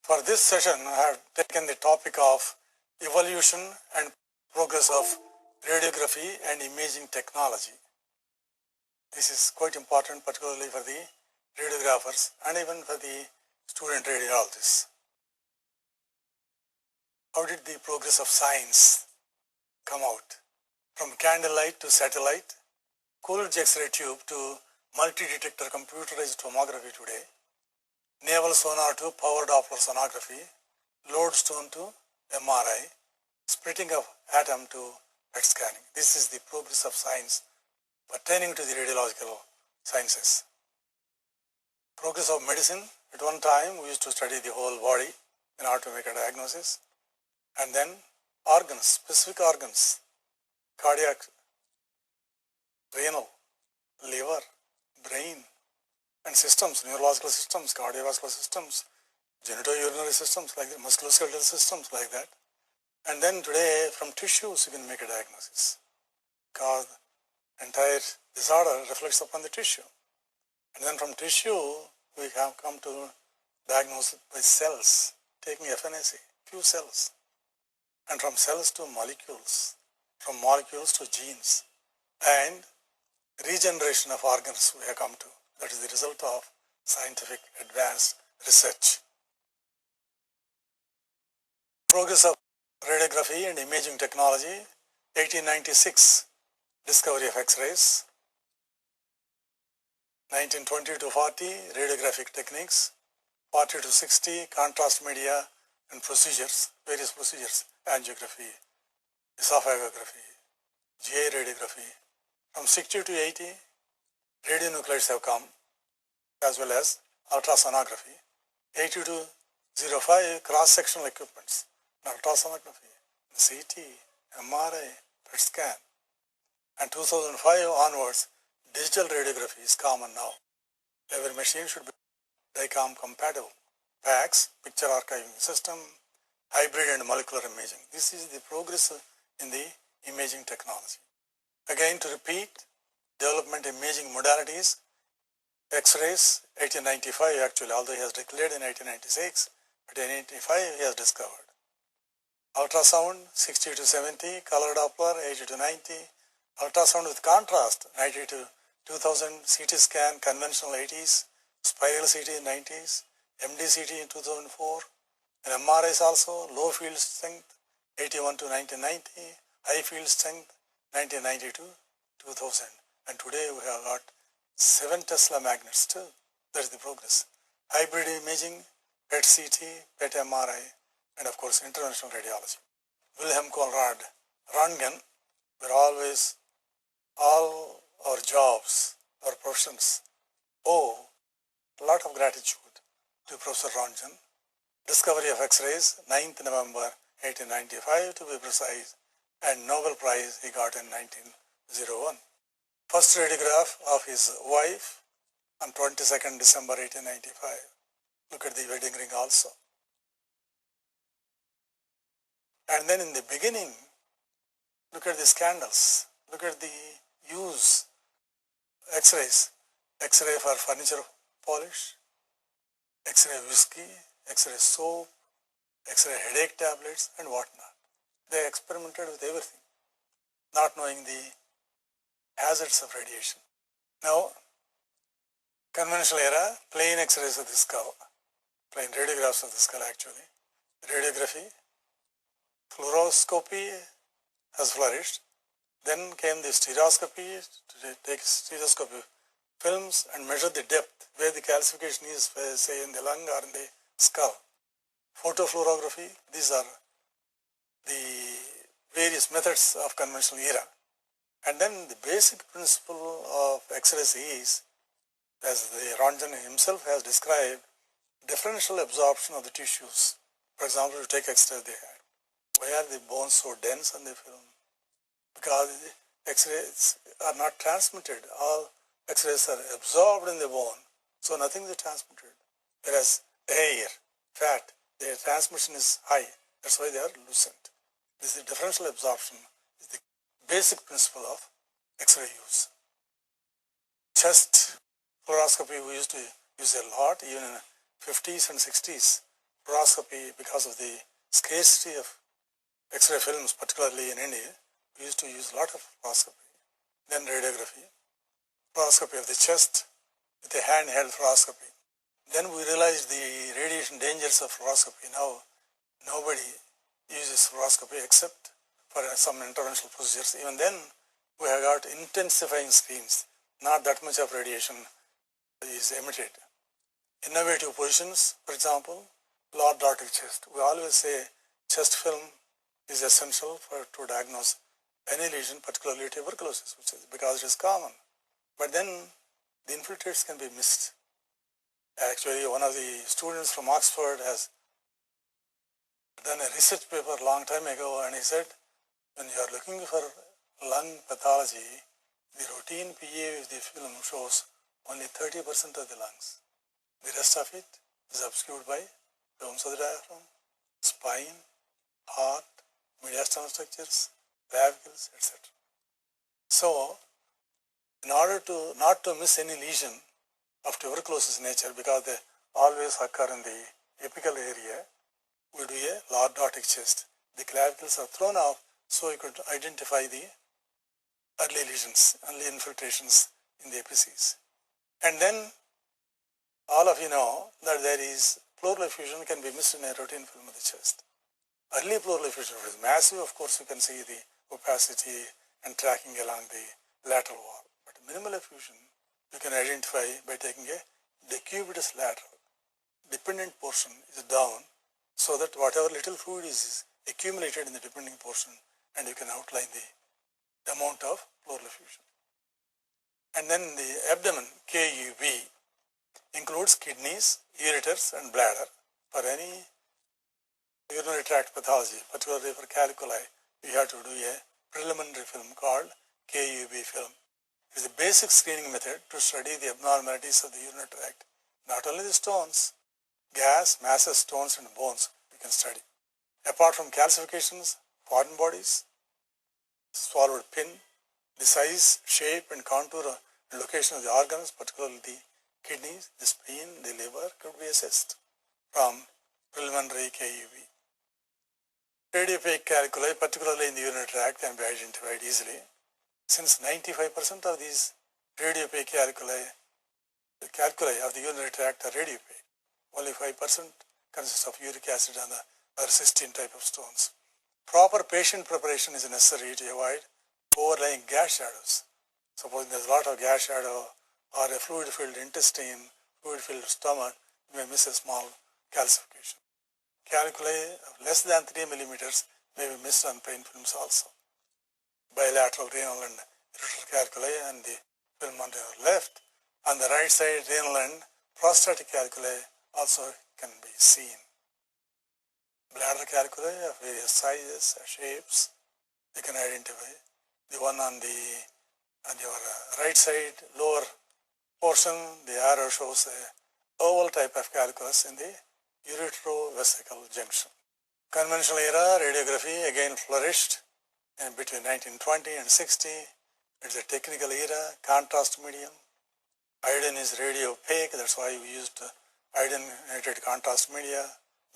For this session, I have taken the topic of evolution and progress of radiography and imaging technology. This is quite important, particularly for the radiographers and even for the student radiologists. How did the progress of science come out? From candlelight to satellite, Coolidge X-ray tube to multi-detector computerized tomography today, naval sonar to power Doppler sonography, lodestone to MRI, splitting of atom to PET scanning. This is the progress of science pertaining to the radiological sciences. Progress of medicine. At one time, we used to study the whole body in order to make a diagnosis. And then organs, specific organs, cardiac, renal, liver, brain, and systems, neurological systems, cardiovascular systems, genitourinary systems like that, musculoskeletal systems like that. And then today, from tissues, you can make a diagnosis, because the entire disorder reflects upon the tissue. And then from tissue, we have come to diagnose it by cells, taking FNAC, few cells. And from cells to molecules, from molecules to genes, and regeneration of organs we have come to. That is the result of scientific advanced research. Progress of radiography and imaging technology. 1896, discovery of X-rays. 1920 to 40, radiographic techniques. 40 to 60, contrast media and procedures, various procedures, angiography, esophagography, GI radiography. From 60 to 80, radionuclides have come, as well as ultrasonography. 80 to 05, cross-sectional equipments, ultrasonography, CT, MRI, PET scan. And 2005 onwards, digital radiography is common now. Every machine should be DICOM compatible. PACS, picture archiving system, hybrid and molecular imaging. This is the progress in the imaging technology. Again, to repeat, development imaging modalities, X-rays, 1895 actually, although he has declared in 1896, but in 1885 he has discovered. Ultrasound, 60 to 70, color Doppler, 80 to 90, ultrasound with contrast, 90 to 2000, CT scan, conventional 80s, spiral CT in 90s, MDCT in 2004, and MRIs also, low field strength, 81 to 1990, high field strength, 1990 to 2000. And today we have got 7 Tesla magnets too. That is the progress. Hybrid imaging, PET CT, PET MRI, and of course interventional radiology. Wilhelm Conrad, Röntgen, were always, all our jobs, our professions, owe a lot of gratitude to Professor Röntgen. Discovery of X-rays, 9th November 1895 to be precise, and Nobel Prize he got in 1901. First radiograph of his wife on 22nd December 1895. Look at the wedding ring also. And then in the beginning, look at the scandals. Look at the use, X-rays. X-ray for furniture polish, X-ray whiskey, X-ray soap, X-ray headache tablets, and whatnot. They experimented with everything, not knowing the hazards of radiation. Now, conventional era, plain X-rays of the skull, plain radiographs of the skull actually. Radiography, fluoroscopy has flourished. Then came the stereoscopy, to take stereoscopy films and measure the depth where the calcification is, say in the lung or in the skull. Photofluorography, these are the various methods of conventional era. And then the basic principle of X-rays is, as the Röntgen himself has described, differential absorption of the tissues. For example, you take X-ray they had. Why are the bones so dense on the film? Because the X-rays are not transmitted. All X-rays are absorbed in the bone, so nothing is transmitted. Whereas air, fat, their transmission is high. That's why they are lucent. This is differential absorption, is the basic principle of X-ray use. Chest fluoroscopy we used to use a lot, even in the 50s and 60s. fluoroscopy, because of the scarcity of X-ray films, particularly in India, we used to use a lot of fluoroscopy. Then radiography, fluoroscopy of the chest with a handheld fluoroscopy. Then we realized the radiation dangers of fluoroscopy. Now nobody uses fluoroscopy except for some interventional procedures. Even then we have got intensifying screens. Not that much of radiation is emitted. Innovative positions, for example, lordotic chest. We always say chest film is essential to diagnose any lesion, particularly tuberculosis, which is because it is common. But then the infiltrates can be missed. Actually, one of the students from Oxford has done a research paper a long time ago, and he said, when you are looking for lung pathology, the routine PA of the film shows only 30% of the lungs. The rest of it is obscured by domes of the diaphragm, spine, heart, mediastinal structures, clavicles, etc. So, in order to not to miss any lesion of tuberculosis nature, because they always occur in the apical area, we do a lordotic chest. The clavicles are thrown off so you could identify the early lesions, early infiltrations in the apices. And then all of you know that there is pleural effusion can be missed in a routine film of the chest. Early pleural effusion is massive, of course you can see the opacity and tracking along the lateral wall. But minimal effusion you can identify by taking a decubitus lateral. Dependent portion is down so that whatever little fluid is accumulated in the depending portion, and you can outline the amount of pleural effusion. And then the abdomen, KUB, includes kidneys, ureters and bladder. For any urinary tract pathology, particularly for calculi, we have to do a preliminary film called KUB film. It is a basic screening method to study the abnormalities of the urinary tract. Not only the stones, gas, masses, stones and bones we can study. Apart from calcifications, foreign bodies, swallowed pin, the size, shape and contour and location of the organs, particularly the kidneys, the spleen, the liver, could be assessed from preliminary KUB. Radiopaque calculi, particularly in the urinary tract, can be identified easily. Since 95% of these radiopaque calculi, the calculi of the urinary tract are radiopaque, only 5% consists of uric acid and the other cystine type of stones. Proper patient preparation is necessary to avoid overlying gas shadows. Suppose there is a lot of gas shadow or a fluid-filled intestine, fluid-filled stomach, you may miss a small calcification. Calculi of less than 3 millimeters may be missed on plain films also. Bilateral renal and ureteral calculi and the film on the left. On the right side, renal and prostatic calculi also can be seen. Bladder calculi of various sizes, shapes, you can identify. The one on your right side, lower portion, the arrow shows a oval type of calculus in the uretrovesical junction. Conventional era radiography again flourished in between 1920 and 60. It's a technical era, contrast medium. Iodine is radiopaque, that's why we used iodinated contrast media.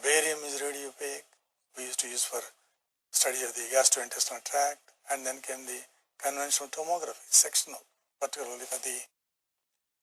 Barium is radiopaque, we used to use for study of the gastrointestinal tract. And then came the conventional tomography, sectional, particularly for the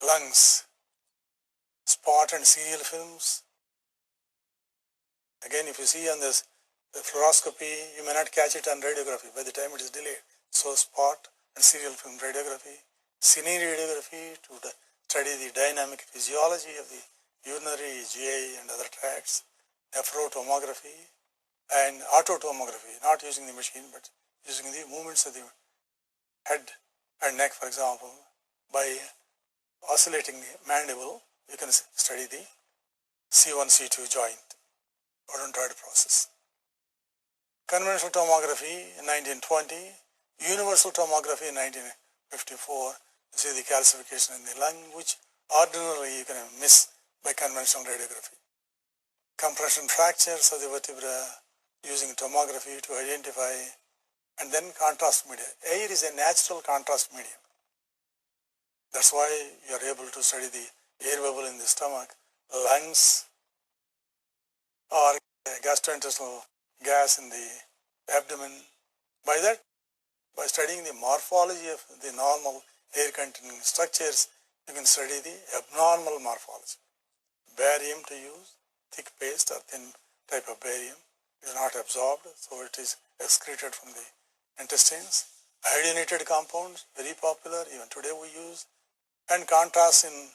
lungs, spot and serial films. Again, if you see on this the fluoroscopy, you may not catch it on radiography by the time it is delayed. So spot and serial film radiography, cine radiography to study the dynamic physiology of the urinary, GI and other tracts, nephrotomography and autotomography, not using the machine but using the movements of the head and neck, for example. By oscillating the mandible, you can study the C1, C2 joint, odontoid process. Conventional tomography in 1920, universal tomography in 1954, you see the calcification in the lung, which ordinarily you can miss by conventional radiography. Compression fractures of the vertebra using tomography to identify, and then contrast media. Air is a natural contrast medium. That's why you are able to study the air bubble in the stomach. Lungs gastrointestinal gas in the abdomen. By that, by studying the morphology of the normal air-containing structures, you can study the abnormal morphology. Barium to use, thick paste or thin type of barium is not absorbed, so it is excreted from the intestines. Iodinated compounds, very popular, even today we use, and contrast in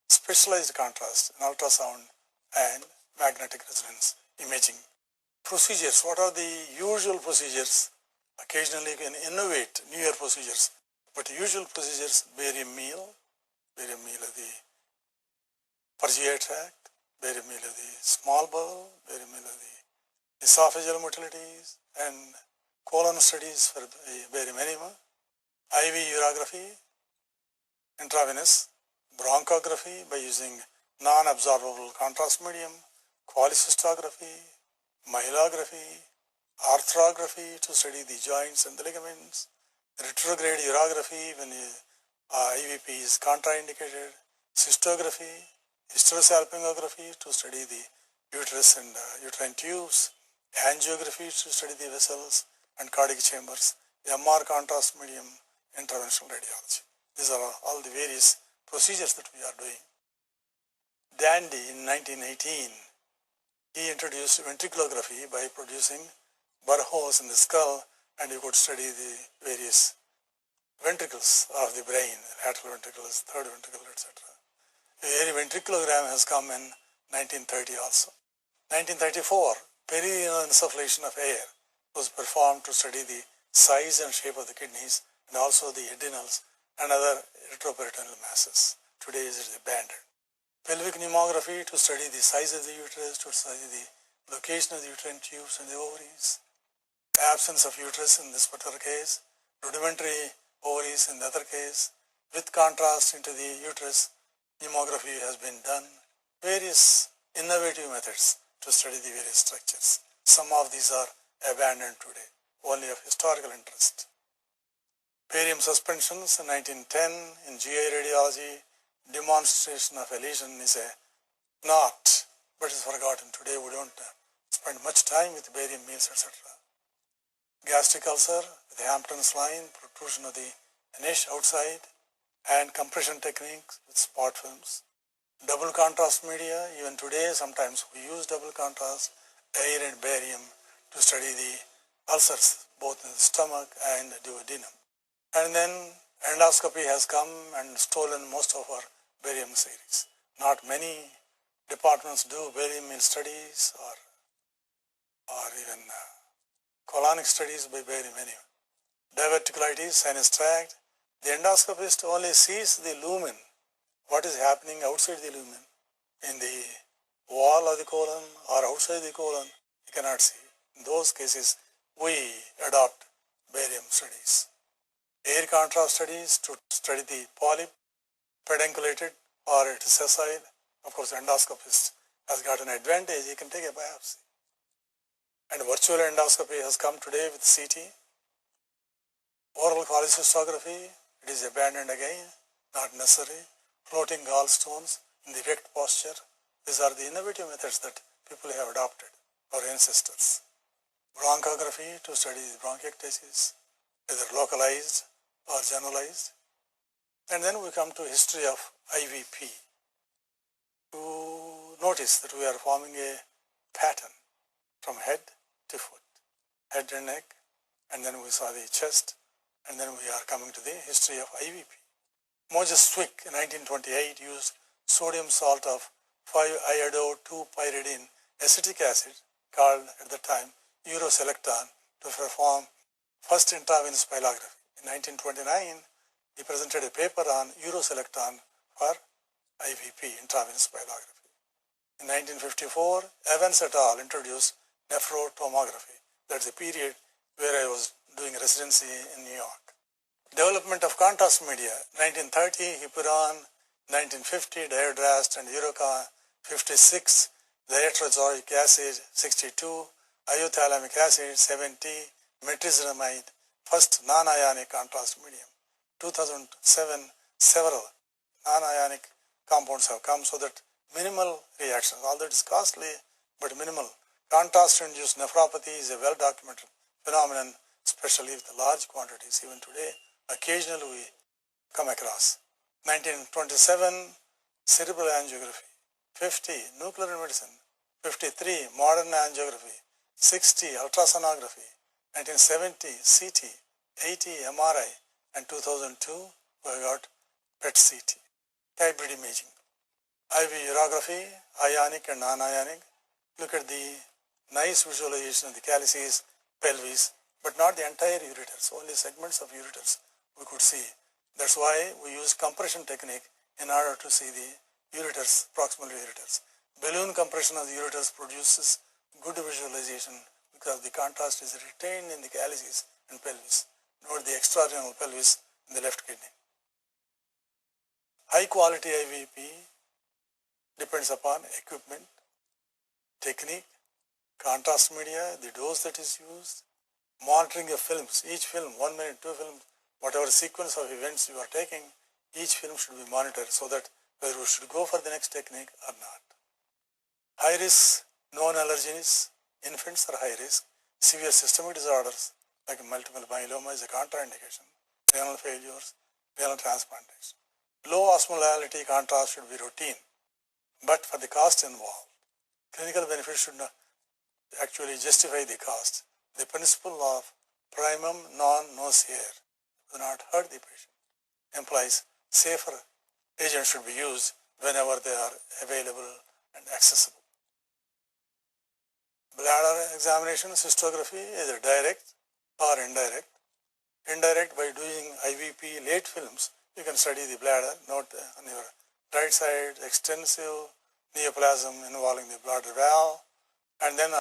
specialized contrast in ultrasound and magnetic resonance imaging. Procedures, what are the usual procedures? Occasionally you can innovate newer procedures, but usual procedures, barium meal of the Purgea tract, barium meal of the small bowel, barium meal of the esophageal motilities, and colon studies for barium enema, IV urography, intravenous bronchography by using non-absorbable contrast medium, cholecystography, myelography, arthrography to study the joints and the ligaments, retrograde urography when IVP is contraindicated, cystography, hysterosalpingography to study the uterus and uterine tubes, angiography to study the vessels and cardiac chambers, MR contrast medium, interventional radiology. These are all the various procedures that we are doing. Dandy in 1918, he introduced ventriculography by producing burr holes in the skull, and you could study the various ventricles of the brain, lateral ventricles, third ventricle, etc. A ventriculogram has come in 1930 also. 1934, perineal insufflation of air was performed to study the size and shape of the kidneys and also the adrenals and other retroperitoneal masses. Today it is abandoned. Pelvic pneumography to study the size of the uterus, to study the location of the uterine tubes and the ovaries. Absence of uterus in this particular case, rudimentary ovaries in the other case, with contrast into the uterus, pneumography has been done. Various innovative methods to study the various structures. Some of these are abandoned today, only of historical interest. Barium suspensions in 1910 in GI radiology, demonstration of a lesion is a knot, but is forgotten. Today we don't spend much time with barium meals, etc. Gastric ulcer with Hampton's line, protrusion of the niche outside, and compression techniques with spot films. Double contrast media, even today sometimes we use double contrast, air and barium to study the ulcers both in the stomach and the duodenum. And then endoscopy has come and stolen most of our barium series. Not many departments do barium meal studies or even colonic studies by barium enema. Diverticulitis, sinus tract, the endoscopist only sees the lumen, what is happening outside the lumen, in the wall of the colon or outside the colon, you cannot see. In those cases, we adopt barium studies. Air contrast studies to study the polyp, pedunculated or it is sessile. Of course, the endoscopist has got an advantage, he can take a biopsy. And virtual endoscopy has come today with CT. Oral cholecystography, it is abandoned again, not necessary. Floating gallstones in the erect posture. These are the innovative methods that people have adopted, our ancestors. Bronchography to study the bronchiectasis, either localized or generalized. And then we come to history of IVP. To notice that we are forming a pattern from head to foot, head and neck, and then we saw the chest, and then we are coming to the history of IVP. Moses Swick in 1928 used sodium salt of 5-iodo-2-pyridine acetic acid, called at the time uroselecton, to perform first intravenous pyelography. In 1929, he presented a paper on uroselecton for IVP, intravenous pyelography. In 1954, Evans et al. Introduced nephrotomography. That's the period where I was doing residency in New York. Development of contrast media, 1930, Hipuron, 1950, diodrast and urocon, 56, diatrozoic acid, 62, iothalamic acid, 70, metrizinamide, first non-ionic contrast medium. 2007, several non-ionic compounds have come, so that minimal reactions, although it is costly, but minimal Contrast-induced nephropathy is a well-documented phenomenon, especially with large quantities. Even today, occasionally we come across. 1927, cerebral angiography. 50, nuclear medicine. 53, modern angiography. 60, ultrasonography. 1970, CT. 80, MRI. And 2002, we got PET-CT. Hybrid imaging. IV urography, ionic and non-ionic. Look at the nice visualization of the calyces, pelvis, but not the entire ureters, only segments of ureters we could see. That's why we use compression technique in order to see the ureters, proximal ureters. Balloon compression of the ureters produces good visualization because the contrast is retained in the calyces and pelvis. Note the extrarenal pelvis in the left kidney. High quality IVP depends upon equipment, technique, contrast media, the dose that is used, monitoring of films. Each film, 1 minute, 2 films, whatever sequence of events you are taking, each film should be monitored so that whether we should go for the next technique or not. High risk, known allergens, infants are high risk. Severe systemic disorders like multiple myeloma is a contraindication. Renal failures, renal transplantation. Low osmolality contrast should be routine, but for the cost involved, clinical benefit should not actually justify the cost. The principle of primum non nocere, do not hurt the patient, implies safer agents should be used whenever they are available and accessible. Bladder examination, cystography, either direct or indirect. Indirect, by doing IVP late films, you can study the bladder. Note on your right side, extensive neoplasm involving the bladder valve, and then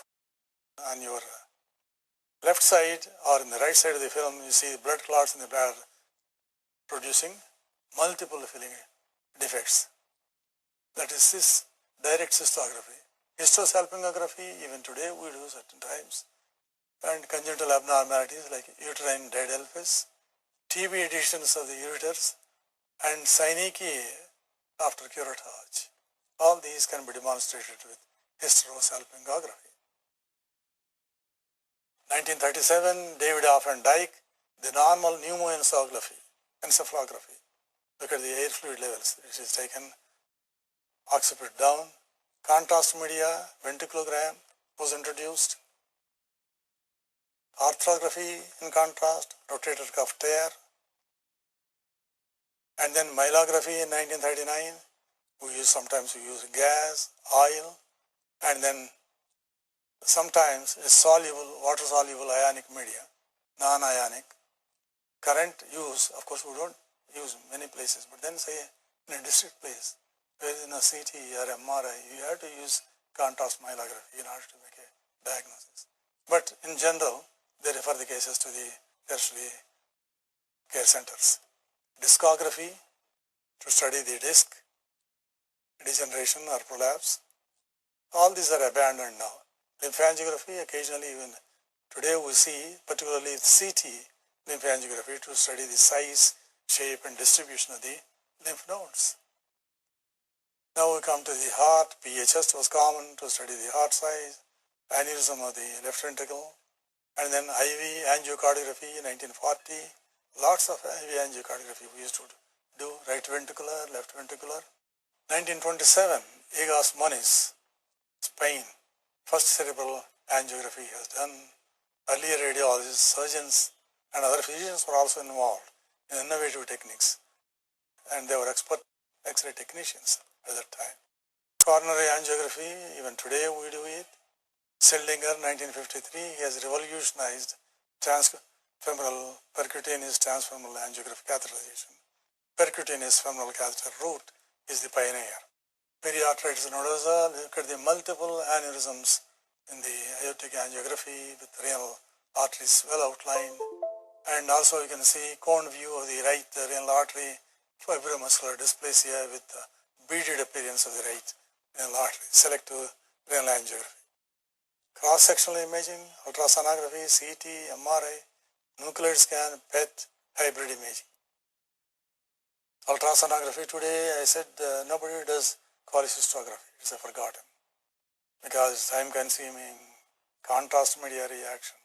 on your left side or in the right side of the film, you see blood clots in the bladder producing multiple filling defects. That is this direct cystography. Hystosalpingography, even today we do certain times, and congenital abnormalities like uterine didelphys, TB adhesions of the ureters, and synechia after curettage. All these can be demonstrated with hysterosalpingography. 1937, David Hoff and Dyke, the normal pneumoencephalography. Look at the air fluid levels. It is taken occiput down. Contrast media, ventriculogram was introduced. Arthrography in contrast, rotator cuff tear. And then myelography in 1939. Sometimes we use gas, oil, and then sometimes a soluble, water-soluble ionic media, non-ionic. Current use, of course, we don't use many places, but then say in a district place, where in a CT or MRI, you have to use contrast myelography in order to make a diagnosis. But in general, they refer the cases to the tertiary care centers. Discography, to study the disc, degeneration or prolapse. All these are abandoned now. Lymphangiography, occasionally even today we see, particularly CT lymphangiography, to study the size, shape and distribution of the lymph nodes. Now we come to the heart. PHS was common to study the heart size, aneurysm of the left ventricle, and then IV angiography in 1940. Lots of IV angiography we used to do, right ventricular, left ventricular. 1927, Egas Moniz, Spain, first cerebral angiography has done. Earlier radiologists, surgeons, and other physicians were also involved in innovative techniques, and they were expert X-ray technicians at that time. Coronary angiography, even today we do it. Seldinger, 1953, he has revolutionized transfemoral percutaneous transfemoral angiography catheterization. Percutaneous femoral catheter route is the pioneer. Periarteritis nodosa, look at the multiple aneurysms in the aortic angiography with renal arteries well outlined. And also you can see cone view of the right renal artery, fibromuscular dysplasia with beaded appearance of the right renal artery, selective renal angiography. Cross-sectional imaging, ultrasonography, CT, MRI, nuclear scan, PET, hybrid imaging. Ultrasonography today, I said nobody does cholecystography. It's forgotten because it's time consuming, contrast media reactions,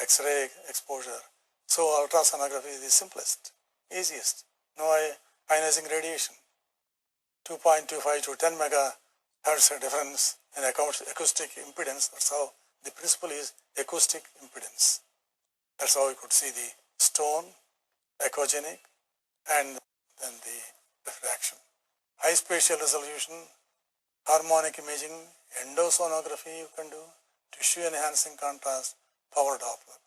X-ray exposure. So ultrasonography is the simplest, easiest. No ionizing radiation. 2.25 to 10 megahertz difference in acoustic impedance. That's how the principle is acoustic impedance. That's how you could see the stone, echogenic, and then the diffraction. High spatial resolution, harmonic imaging, endosonography you can do, tissue enhancing contrast, power Doppler.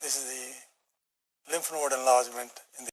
This is the lymph node enlargement in the